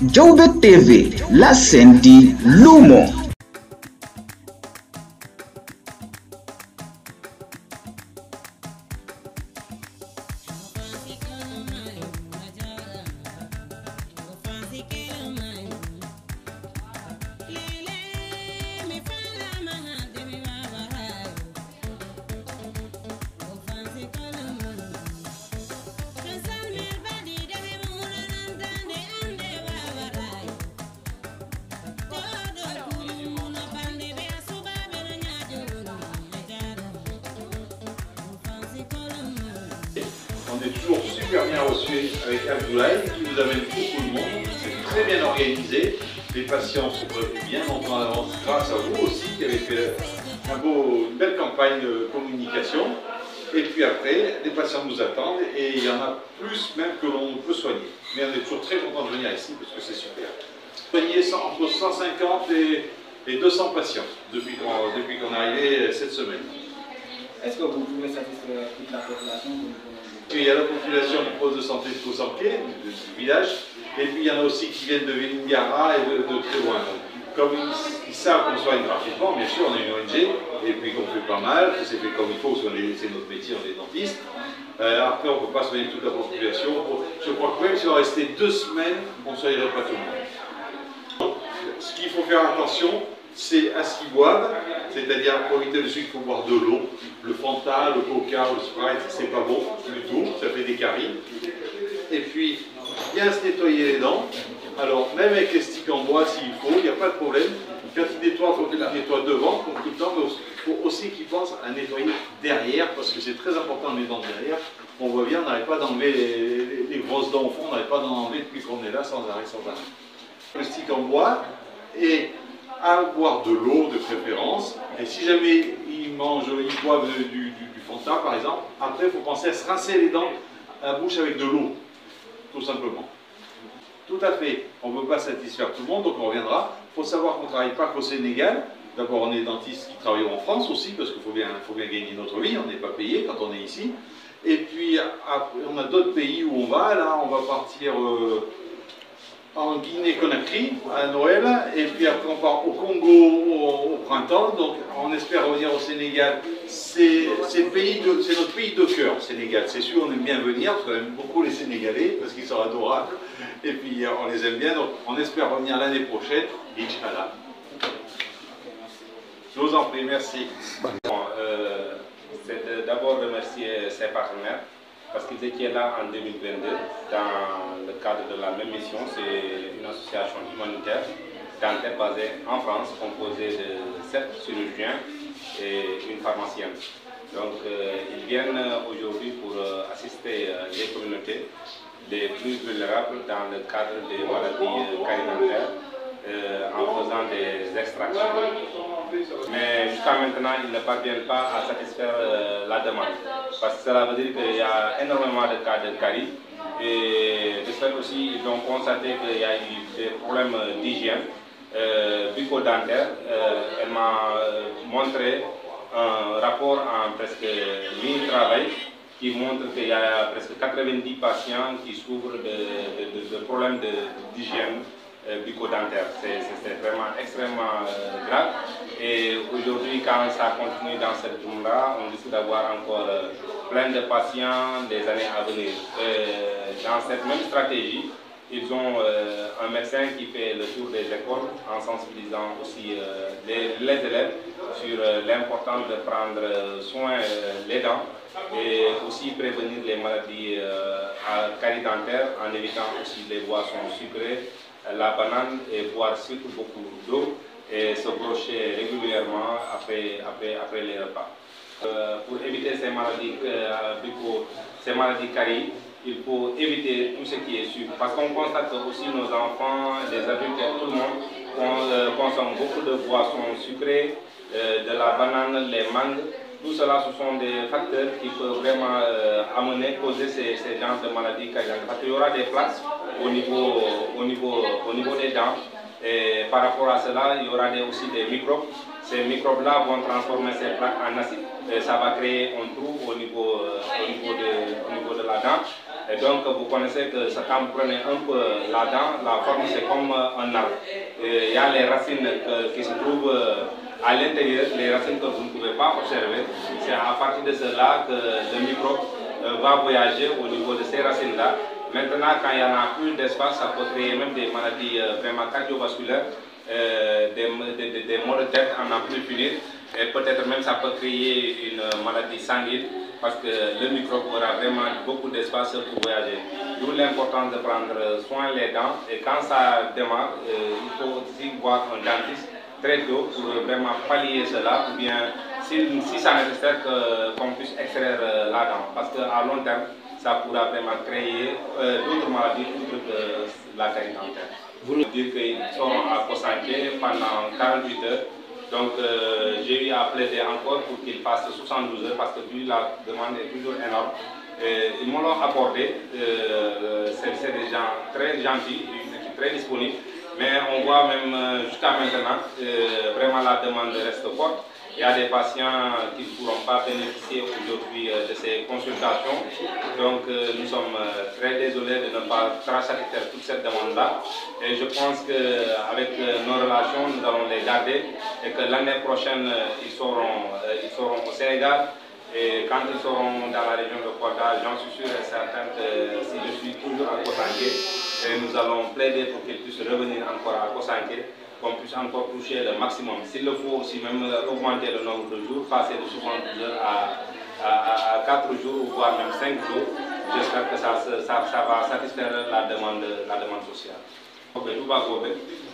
Diaoubé TV, la scène dit Lumo. On est toujours super bien reçu avec Abdoulaye qui nous amène beaucoup de monde. C'est très bien organisé. Les patients sont prévenus bien longtemps en avance grâce à vous aussi qui avez fait une belle campagne de communication. Et puis après, les patients nous attendent et il y en a plus même que l'on peut soigner. Mais on est toujours très content de venir ici parce que c'est super. Soigner entre 150 et 200 patients depuis qu'on est arrivé cette semaine. Est-ce que vous pouvez satisfaire toute la population? Il y a la population du poste de santé de Kosanké, du village, et puis il y en a aussi qui viennent de Vélingara et de très loin. Comme ils savent qu'on soigne gratuitement, bien sûr, on est une ONG, et puis qu'on fait pas mal, que c'est fait comme il faut, parce que c'est notre métier, on est dentiste. Après, on ne peut pas soigner toute la population. Je crois que même si on restait 2 semaines, on ne soignerait pas tout le monde. Donc, ce qu'il faut faire attention, c'est à ce qu'ils boivent, c'est-à-dire pour éviter le sucre, il faut boire de l'eau. Le Fanta, le Coca, le Sprite, c'est pas bon du tout, ça fait des caries. Et puis, bien se nettoyer les dents. Alors, même avec les sticks en bois, s'il faut, il n'y a pas de problème. Quand ils nettoient, il faut qu'ils nettoient devant, comme tout le temps, mais il faut aussi qu'ils pensent à nettoyer derrière, parce que c'est très important les dents derrière. On voit bien, on n'arrête pas d'enlever les grosses dents au fond, on n'arrête pas d'en enlever depuis qu'on est là, sans arrêt, sans arrêt. Le stick en bois, et à boire de l'eau de préférence, et si jamais ils boivent du Fanta par exemple, après il faut penser à se rincer les dents à la bouche avec de l'eau, tout simplement. Tout à fait, on ne peut pas satisfaire tout le monde, donc on reviendra. Il faut savoir qu'on ne travaille pas qu'au Sénégal. D'abord on est dentistes qui travaillent en France aussi, parce qu'il faut bien gagner notre vie, on n'est pas payé quand on est ici. Et puis après, on a d'autres pays où on va, là on va partir en Guinée-Conakry à Noël, et puis après on part au Congo au printemps, donc on espère revenir au Sénégal. C'est notre pays de cœur, Sénégal. C'est sûr, on aime bien venir, parce qu'on aime beaucoup les Sénégalais, parce qu'ils sont adorables, et puis on les aime bien, donc on espère revenir l'année prochaine, Inch'Allah. Je vous en prie, merci. C'est d'abord remercier ses partenaires, parce qu'ils étaient là en 2022 dans le cadre de la même mission. C'est une association humanitaire dentaire basée en France, composée de 7 chirurgiens et une pharmacienne. Donc ils viennent aujourd'hui pour assister les communautés les plus vulnérables dans le cadre des maladies carie-dentaires en faisant des extractions. Mais jusqu'à maintenant, ils ne parviennent pas à satisfaire la demande. Parce que cela veut dire qu'il y a énormément de cas de carie. Et de ce fait aussi, ils ont constaté qu'il y a eu des problèmes d'hygiène bucco-dentaire. Elle m'a montré un rapport en presque 1000 travail qui montre qu'il y a presque 90 patients qui souffrent de problèmes d'hygiène bucco-dentaire. C'est vraiment extrêmement grave. Et aujourd'hui, quand ça continue dans cette zone-là, on risque d'avoir encore plein de patients des années à venir. Dans cette même stratégie, ils ont un médecin qui fait le tour des écoles en sensibilisant aussi les élèves sur l'importance de prendre soin des dents et aussi prévenir les maladies carie-dentaire en évitant aussi les boissons sucrées, la banane et boire surtout beaucoup d'eau et se brocher régulièrement après les repas. Pour éviter ces maladies ces maladies caries, il faut éviter tout ce qui est sucre. Parce qu'on constate aussi nos enfants, les adultes, tout le monde consomme beaucoup de boissons sucrées, de la banane, les mangues. Tout cela, ce sont des facteurs qui peuvent vraiment causer ces genres de maladies carie-dentaires. Parce qu'il y aura des plaques au niveau des dents. Et par rapport à cela, il y aura aussi des microbes. Ces microbes-là vont transformer ces plaques en acide. Et ça va créer un trou au niveau de la dent. Et donc vous connaissez que quand vous prenez un peu la dent, la forme c'est comme un arbre. Il y a les racines qui se trouvent à l'intérieur, les racines que vous ne pouvez pas observer. C'est à partir de cela que le microbe va voyager au niveau de ces racines-là. Maintenant, quand il y en a plus d'espace, ça peut créer même des maladies vraiment cardiovasculaires, des maux de tête en n'en plus finir. Et peut-être même ça peut créer une maladie sanguine parce que le microbe aura vraiment beaucoup d'espace pour voyager. D'où l'importance de prendre soin des dents. Et quand ça démarre, il faut aussi voir un dentiste très tôt pour vraiment pallier cela, ou bien si ça nécessite qu'on puisse extraire la dent. Parce qu'à long terme, ça pourra vraiment créer d'autres maladies outre que la carie dentaire. Vous nous dites qu'ils seront à Kosanké pendant 48 heures. Donc j'ai eu à plaider encore pour qu'ils fassent 72 heures parce que puis la demande est toujours énorme. Ils m'ont accordé, c'est des gens très gentils, très disponibles, mais on voit même jusqu'à maintenant vraiment la demande reste forte. Il y a des patients qui ne pourront pas bénéficier aujourd'hui de ces consultations. Donc nous sommes très désolés de ne pas satisfaire toute cette demande-là. Et je pense qu'avec nos relations, nous allons les garder et que l'année prochaine, ils seront au Sénégal. Et quand ils seront dans la région de Kolda, j'en suis sûr et certain que si je suis toujours à Kosanké, nous allons plaider pour qu'ils puissent revenir encore à Kosanké, qu'on puisse encore toucher le maximum. S'il le faut aussi même augmenter le nombre de jours, passer de 72 heures à 4 jours, voire même 5 jours, j'espère que ça va satisfaire la demande sociale.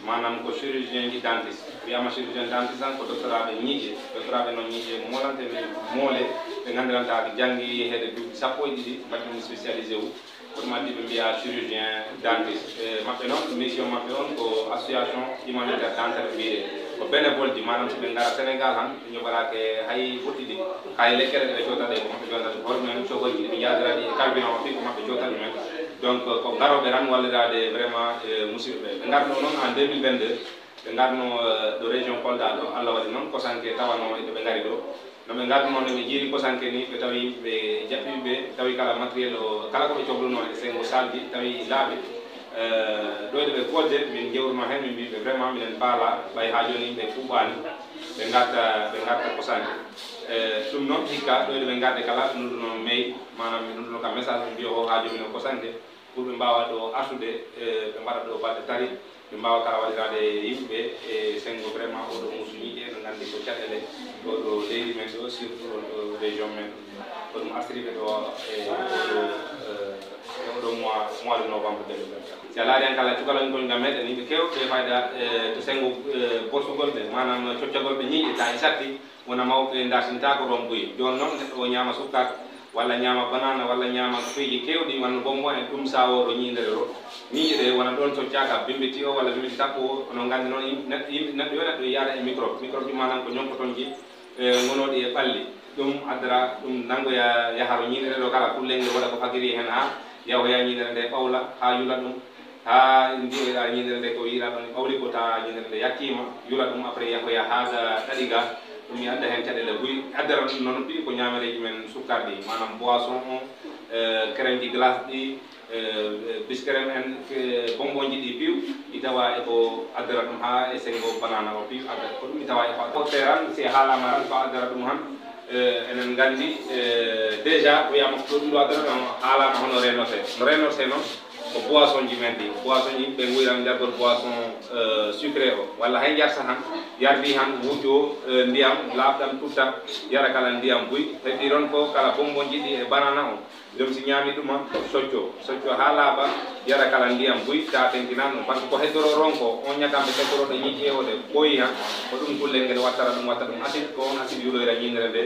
Manam ko chirurgien di dentiste wiyama chirurgien dentiste ko doctoraɓe ñiiƴe doctoraɓe noon ñiiƴe molante moole ɓe nganndiranta ɓe janngi heede duuɓi sappo e ɗiɗi mbaɗi spécialisé wu kono maddi ɓe mbiya chirurgien dentiste maɓɓe noon mission maɓɓe on ko association humanitaire dentaire mbiyete ko bénévole ji manam so ɓe ngara sénégal han ɓe joɓarake hay ɓotti ɗi hay lekkere ɗe cotaɗe ko maɓɓe jodata hoore mumen cogoji ɗi ɓe jadiraɗi e carburant o fi ko maɓɓe cotat ɗumen donc ko garoɓe tan wallirade vraiment musidɓe ɓe garno noon en 2022 ɓe garno ɗo région Kolda ɗo Allah waɗi noon Kosanké tawano e ɓe gari ɗo no ɓe garno noon ɓe jiiri Kosanké ni ɓe tawi ɓe jaɓɓiɓe tawi kala matériel o kala koɓe cohluno e sengo saldi tawi laaɓi ɗoyde ɓe godde min jewruno hen min mbiɓe vraiment minen paala ɓay ha joni ɓe fuɓani ɓe garta Kosanké ɗum noon hikka ɗoyde ɓe garde kala ɓe nodduno mail manam ɓe nodduno ka message ɓe mbiyo o ha joni no Kosanké pour ɓe mbawa ɗo artude ɓe mbaɗa ɗo balɗe tari ɓe mbawa kala waɗirade yimɓe e sengo vraiment oɗo musuñiƴe no gandi ko caɗele oɗo leydi men ɗo surtout oɗo région men ko ɗum artiriɓe ɗo e oɗo mois de novembre 2024 si a laari han kala cukalangol ngam meɗen yimɓe kewɓe fayda to sengo borsugol ɓe manam coccagol ɓe ñiiƴe ta e satti wona mawɓe dartinta ko ɗon boyi joni noon neɗɗo o ñama sukkaka walla ñama banana walla ñama feeji kewɗi walla bonbon e ɗum sawoɗo ñiidere ɗo ñiiƴe ɗe wona ɗon coccaka bimbiti o walla bimbiti sappo o ono gandi noon neɗɗo yo neɗɗo yaada e microbe ji manam ko ñonkotonji gonoɗi e ɓalli ɗum addara ɗum nangoya yaharo ñiidere ɗo kala kullenge waɗa ko fagiri hen ha yahoya ñiidere nde ɓawla ha yula ɗum ha ndiyoɗa ñiidere nde ko yiiɗa ɗon ɓawli ko ta ñiidere nde yakkima yula ɗum après yahoya haga ɗaɗiga ɗum mi adda hen caɗele buy addara ɗum noon ɗiɗi ko ñamereji men sukkar ɗi manam boisson o crème ji glace ɗi biscrème en bonbon ji ɗi piw ɗi tawa eko addara ɗum ha e sengo banana o piw addara ko ɗum mi tawa eko teran si haalama tan ko addara ɗum han enen gandi déjà wiyama ko ɗum ɗo addara ɗum haalama hono renote no renote noon ko boisson ji men ɗi boisson ji ɓe guiran jargol boisson sucré o walla hay jarsa han yardi han wuuƴo ndiyam laaɓɗam tutta yara kala ndiyam buy heddi ron ko kala bonbon jiɗi e banana o jom si ñaami ɗuma socco ha laaɓa yara kala ndiyam buy ta tenkinan ɗum par ce que ko heddoro ron ko on ñagamɓe heddoroɗo ñiƴƴe o de ɓooyi han ko ɗum kullel ngel wattara ɗum watta ɗum acide ko on acide yuloyra ñindere nde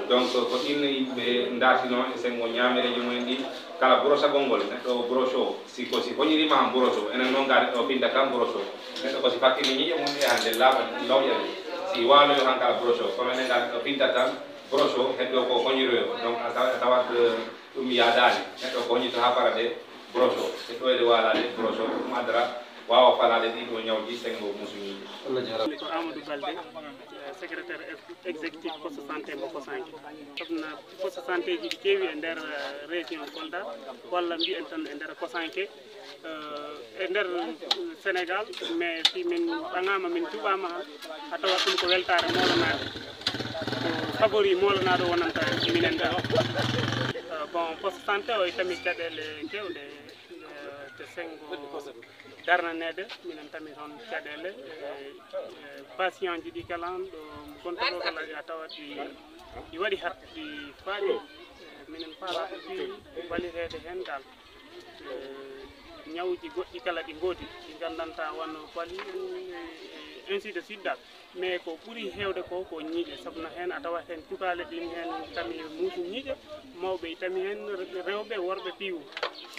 donc ko ɗin yimɓe dartino e sengo ñamereji mumen ɗi kala brosagol ngol neɗɗo broche o si hoñirima han broche o enen noon ga neɗɗo pinda kam broche o neɗɗo ko si fakkini ñiƴƴe mum ɗe hande laaɓa lawƴani si waloyo han kala broche o kono enen ga neɗɗo pinta tan broche o heddo ko hoñiroyo donc a tawat ɗum yaadani neɗɗo ko hoñito ha para de broche o e ɗoyde walade broche o ɗum addara wawa falade haalde ɗiɗo ñawji sengo musuñiji. ko Amadou Balde secrétaire exécutif poste santé mo Kosanke. Sabna poste santé ji ɗi keewi e nder région Kolda walla mbiyen tan e nder Kosanke e nder Sénégal, mais si min ɓaŋama min tuɓama a tawat ɗum ko weltare molanade ko favori molanaɗo wonanta minen ga. Bon poste santé o tami caɗele kewɗe te sengo darnanede minen tami toon caɗele patient ji ɗi kala ɗo contrôle kala a tawat ɗi waɗi hat ɗi faaɗi minen paala ɗo fi wallitede hen dal ñawuji goɗɗi kala ɗi goodi ɗi gandanta wonno pali ainsi de suite dal, mais ko ɓuuri hewde ko ko ñiiƴe sabuna hen a tawat hen cukale ɗin hen tami muusu ñiiƴe mawɓe tami hen rewɓe worɓe piiwu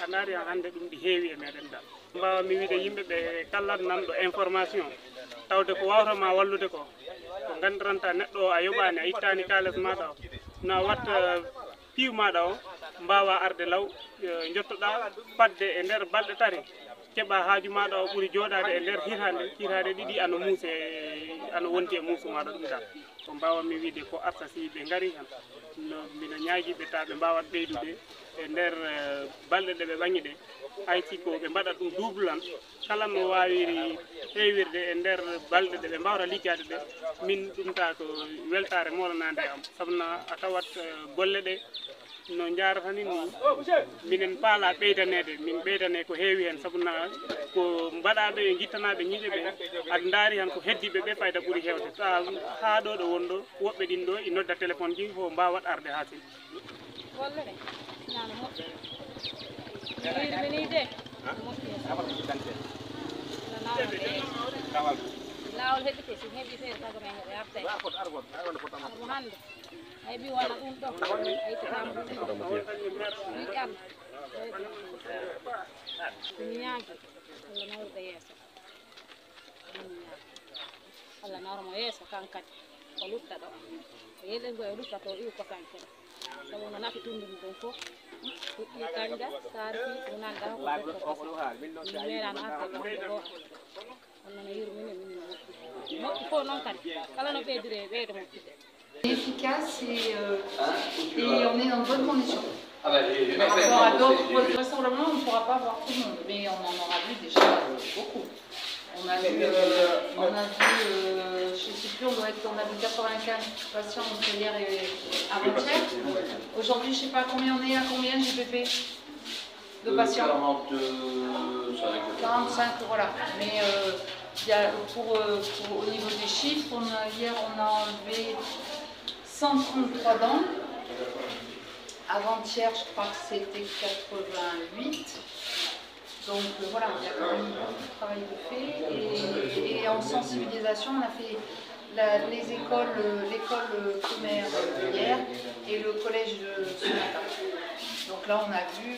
a daari hande ɗum ɗi heewi e meɗen dal. Mbawmi wiide yimɓeɓe kala nanɗo information tawde ko wawtama wallude ko gandiranta neɗɗo o a yoɓani a ittani kalis maɗa o na watta piiw maɗa o mbawa arde law jottoɗa fadde e nder balɗe tati keɓa haaju maɗa o ɓuuri joɗade e nder hitande ɗiɗi ano muuse ano wonti e muusu maɗa ɗum dal. Ko mbawami wiide ko arta si ɓe gaari hen no mbiɗa ñaaguiɓe ta ɓe mbawat ɓeydude e nder balɗe ɗe ɓe ɓaŋi ɗe hayti ko ɓe mbaɗat ɗum double kala no wawi heewirde e nder balɗe ɗe ɓe mbawta liggade ɗe min ɗum ta ko weltare molanade am sabuna a tawat golle ɗe no jarata ni minen paala ɓeydanede min ɓeydane ko heewi hen sabuna ko mbaɗaɓe e guittanaɓe ñiiƴe ɓe aɗa daari han ko heddiɓe ɓe fayda ɓuuri hewde sa ha ɗo ɗo wonɗo woɓɓe ɗin ɗo i nodda téléphone ji ho mbawat arde ha sin lawol heɓite so heɓi feere taga men heɓe arta mo hande a heɓi wona ɗum ɗo aytotama ɗum yiƴam mi ñaagui Allah nawruɗo yeeso Allah nawramo yeeso kan kadi ko lutta ɗo ko yeɗen go e lutta to iw Kosanke sabu no nafi tundudi ɗum fof huɗɗi kanja sarfi wonani ɗa ko min meeɗano arde ɗo hande ɗo efficace et on est dans de bonnes conditions. Par rapport à d'autres vraisemblablement, on ne pourra pas voir tout le monde, mais on en aura vu déjà beaucoup. On a vu, je ne sais plus, on a vu 95 patients entre hier et avant-hier. Aujourd'hui, je ne sais pas combien on est, à combien GPP de patients. 45, voilà. Mais il y a, au niveau des chiffres, hier on a enlevé 133 dents. Avant-hier, je crois que c'était 88. Donc voilà, il y a quand même beaucoup de travail de fait. Et en sensibilisation, on a fait l'école primaire hier et le collège de ce matin. Donc là, on a vu,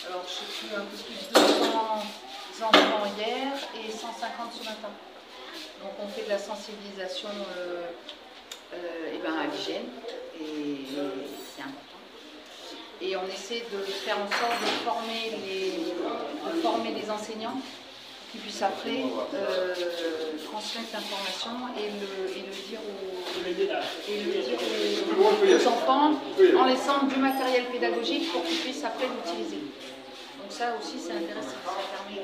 alors je ne sais plus, un peu plus de 200 enfants hier et 150 ce matin. Donc on fait de la sensibilisation à l'hygiène et c'est important. Et on essaie de faire en sorte de former les enseignants qui puissent après transmettre l'information et le dire aux enfants en laissant du matériel pédagogique pour qu'ils puissent après l'utiliser. Donc ça aussi c'est intéressant, ça permet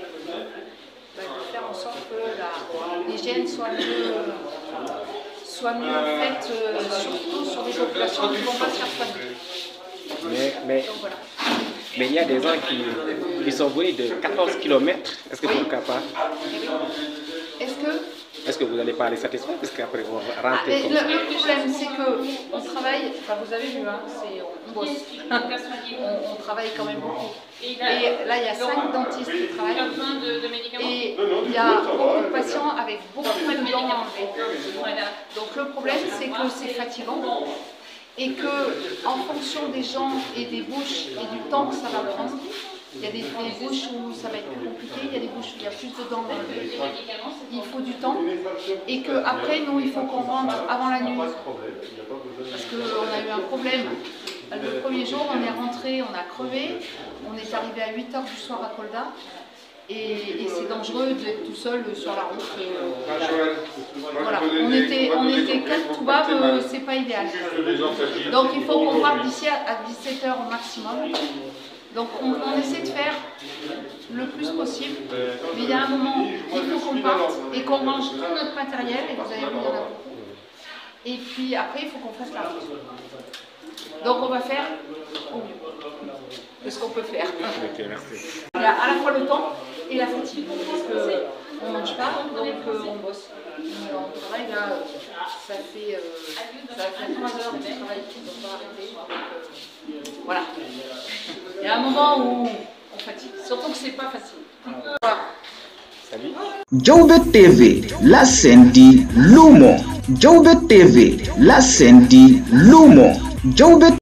de faire en sorte que l'hygiène soit mieux faite, surtout sur les populations qui ne vont pas se faire soigner. Mais il y a des gens qui sont venus de 14 km. Est-ce que c'est capable? Est-ce que vous n'allez pas les satisfaire? Parce qu'après on va rentrer comme ça. Le problème c'est qu'on travaille, enfin vous avez vu, hein, on bosse, on travaille quand même beaucoup. Et là il y a 5 dentistes qui travaillent et il y a beaucoup de patients avec beaucoup de dents enlevées. Donc le problème c'est que c'est fatigant. Et que, en fonction des gens et des bouches et du temps que ça va prendre, il y a des bouches où ça va être plus compliqué, il y a des bouches où il y a plus de dents. Il faut du temps. Et qu'après, nous, il faut qu'on rentre avant la nuit. Parce qu'on a eu un problème. Le premier jour, on est rentré, on a crevé. On est arrivé à 8 h du soir à Kolda. et c'est dangereux d'être tout seul sur la route. Voilà, on était 4 tout bas, c'est pas idéal. Donc il faut qu'on parte d'ici à 17 h au maximum. Donc on essaie de faire le plus possible, mais il y a un moment où il faut qu'on parte et qu'on range tout notre matériel, et vous avez vu, il y en a beaucoup. Et puis après, il faut qu'on fasse la route. Donc on va faire au mieux de ce qu'on peut faire. Ok, merci. Il y a à la fois le temps et la fatigue, parce qu'on ne mange pas, donc on bosse. On travaille là, ça fait 3 heures de travail qui ne vont pas arrêter. Donc, voilà. Il y a un moment où on fatigue, surtout que c'est pas facile. Voilà. Salut. Diaoubé TV, la scène dit Lumo. Diaoubé TV, la scène dit Lumo. Diaoubé